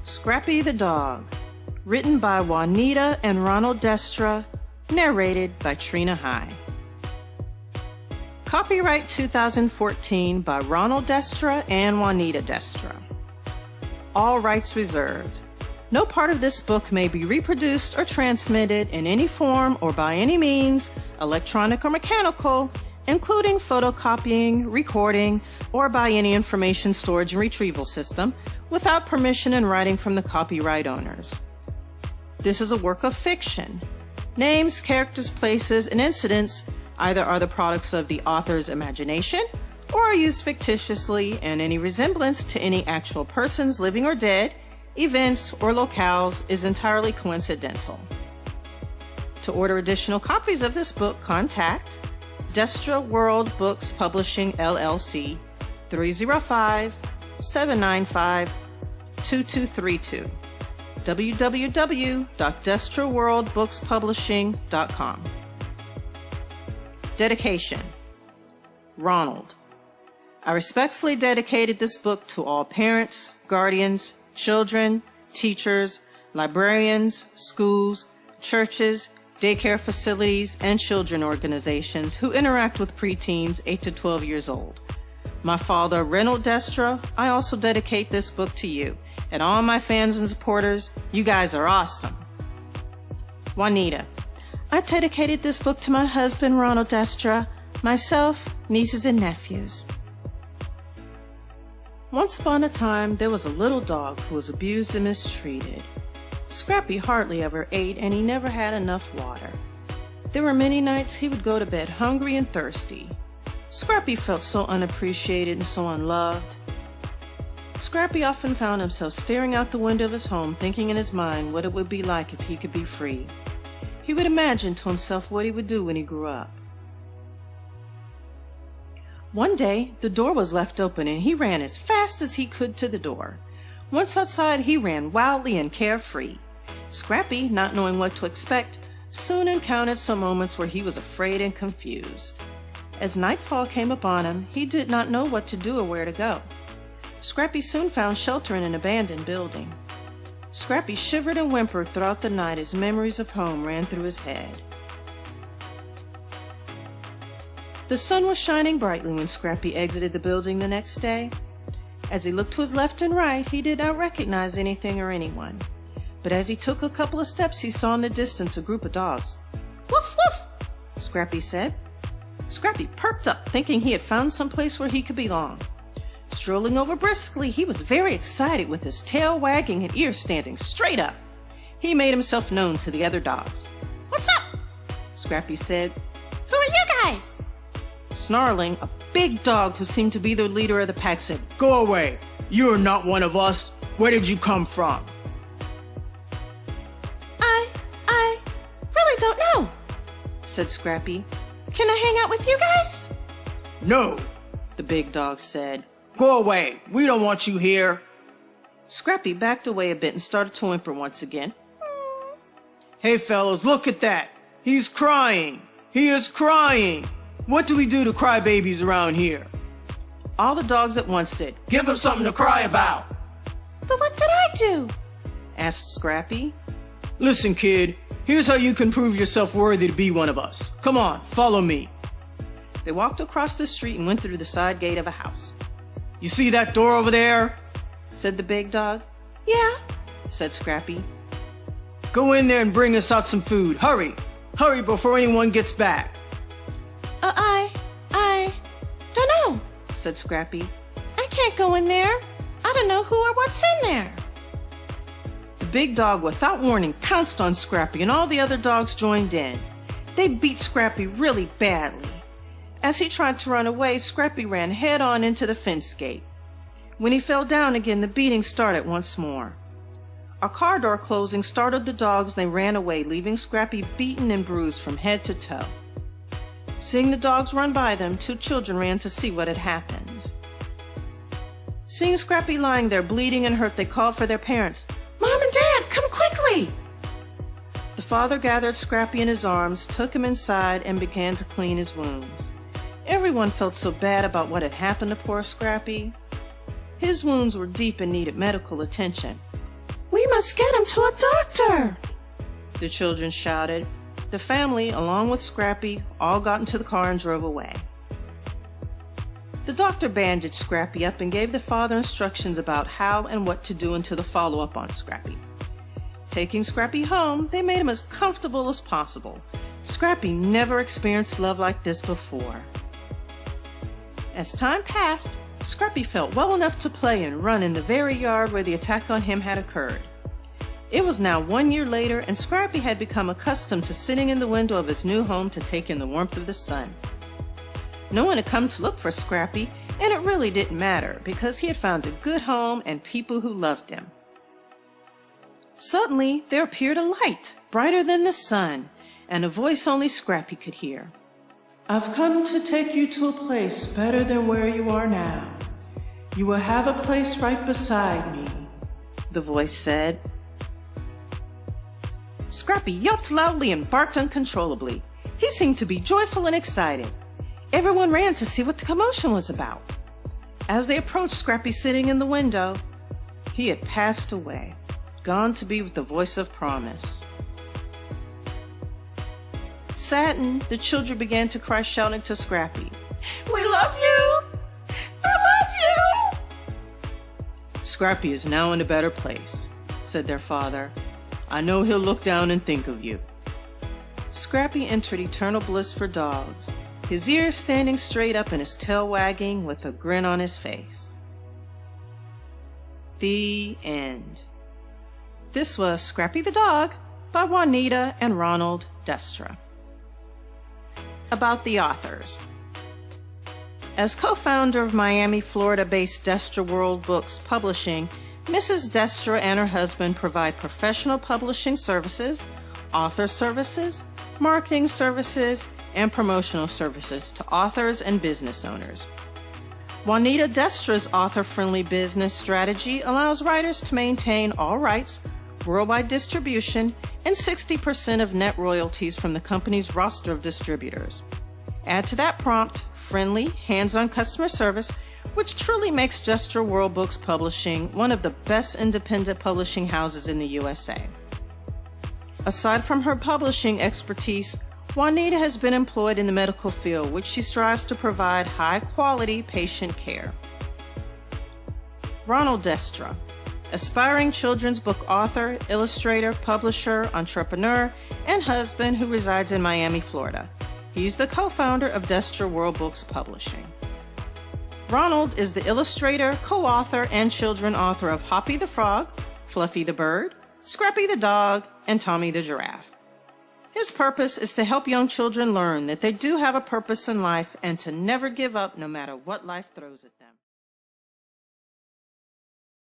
Scrappy the Dog, written by Juanita and Ronald Destra, narrated by Trina High. Copyright 2014 by Ronald Destra and Juanita Destra. All rights reserved. No part of this book may be reproduced or transmitted in any form or by any means, electronic or mechanical, including photocopying, recording, or by any information storage and retrieval system, without permission in writing from the copyright owners. This is a work of fiction. Names, characters, places, and incidents either are the products of the author's imagination or are used fictitiously, and any resemblance to any actual persons, living or dead, events, or locales is entirely coincidental. To order additional copies of this book, contact Destra World Books Publishing LLC, 305-795-2232, www.destraworldbookspublishing.com. Dedication. Ronald. I respectfully dedicated this book to all parents, guardians, children, teachers, librarians, schools, churches, daycare facilities, and children organizations who interact with preteens 8 to 12 years old. My father, Ronald Destra, I also dedicate this book to you. And all my fans and supporters, you guys are awesome. Juanita. I dedicated this book to my husband, Ronald Destra, myself, nieces, and nephews. Once upon a time, there was a little dog who was abused and mistreated. Scrappy hardly ever ate, and he never had enough water. There were many nights he would go to bed hungry and thirsty. Scrappy felt so unappreciated and so unloved. Scrappy often found himself staring out the window of his home, thinking in his mind what it would be like if he could be free. He would imagine to himself what he would do when he grew up. One day, the door was left open, and he ran as fast as he could to the door. Once outside, he ran wildly and carefree. Scrappy, not knowing what to expect, soon encountered some moments where he was afraid and confused. As nightfall came upon him, he did not know what to do or where to go. Scrappy soon found shelter in an abandoned building. Scrappy shivered and whimpered throughout the night as memories of home ran through his head. The sun was shining brightly when Scrappy exited the building the next day. As he looked to his left and right, he did not recognize anything or anyone. But as he took a couple of steps, he saw in the distance a group of dogs. "Woof, woof," Scrappy said. Scrappy perked up, thinking he had found some place where he could belong. Strolling over briskly, he was very excited, with his tail wagging and ears standing straight up. He made himself known to the other dogs. "What's up?" Scrappy said. "Who are you guys?" Snarling, a big dog who seemed to be the leader of the pack said, "Go away! You are not one of us! Where did you come from?" I really don't know," said Scrappy. "Can I hang out with you guys?" "No," the big dog said. "Go away! We don't want you here!" Scrappy backed away a bit and started to whimper once again. "Hey fellas, look at that! He's crying! He is crying! What do we do to crybabies around here?" All the dogs at once said, "Give him something to cry about!" "But what did I do?" asked Scrappy. "Listen, kid, here's how you can prove yourself worthy to be one of us. Come on, follow me." They walked across the street and went through the side gate of a house. "You see that door over there?" said the big dog. "Yeah," said Scrappy. "Go in there and bring us out some food. Hurry! Hurry before anyone gets back." I don't know," said Scrappy. "I can't go in there. I don't know who or what's in there." The big dog, without warning, pounced on Scrappy, and all the other dogs joined in. They beat Scrappy really badly. As he tried to run away, Scrappy ran head-on into the fence gate. When he fell down again, the beating started once more. A car door closing startled the dogs, and they ran away, leaving Scrappy beaten and bruised from head to toe. Seeing the dogs run by them, two children ran to see what had happened. Seeing Scrappy lying there bleeding and hurt, they called for their parents. "Mom and Dad, come quickly!" The father gathered Scrappy in his arms, took him inside, and began to clean his wounds. Everyone felt so bad about what had happened to poor Scrappy. His wounds were deep and needed medical attention. "We must get him to a doctor!" the children shouted. The family, along with Scrappy, all got into the car and drove away. The doctor bandaged Scrappy up and gave the father instructions about how and what to do until the follow-up on Scrappy. Taking Scrappy home, they made him as comfortable as possible. Scrappy never experienced love like this before. As time passed, Scrappy felt well enough to play and run in the very yard where the attack on him had occurred. It was now 1 year later, and Scrappy had become accustomed to sitting in the window of his new home to take in the warmth of the sun. No one had come to look for Scrappy, and it really didn't matter because he had found a good home and people who loved him. Suddenly, there appeared a light, brighter than the sun, and a voice only Scrappy could hear. "I've come to take you to a place better than where you are now. You will have a place right beside me," the voice said. Scrappy yelped loudly and barked uncontrollably. He seemed to be joyful and excited. Everyone ran to see what the commotion was about. As they approached Scrappy sitting in the window, he had passed away, gone to be with the voice of promise. Saddened, the children began to cry, shouting to Scrappy, "We love you! We love you!" "Scrappy is now in a better place," said their father. "I know he'll look down and think of you." Scrappy entered eternal bliss for dogs, his ears standing straight up and his tail wagging with a grin on his face. The end. This was Scrappy the Dog by Juanita and Ronald Destra. About the authors. As co-founder of Miami, Florida-based Destra World Books Publishing, Mrs. Destra and her husband provide professional publishing services, author services, marketing services, and promotional services to authors and business owners. Juanita Destra's author-friendly business strategy allows writers to maintain all rights, worldwide distribution, and 60% of net royalties from the company's roster of distributors. Add to that prompt, friendly, hands-on customer service, which truly makes Destra World Books Publishing one of the best independent publishing houses in the USA. Aside from her publishing expertise, Juanita has been employed in the medical field, which she strives to provide high-quality patient care. Ronald Destra, aspiring children's book author, illustrator, publisher, entrepreneur, and husband who resides in Miami, Florida. He's the co-founder of Destra World Books Publishing. Ronald is the illustrator, co-author, and children author of Hoppy the Frog, Fluffy the Bird, Scrappy the Dog, and Tommy the Giraffe. His purpose is to help young children learn that they do have a purpose in life and to never give up no matter what life throws at them.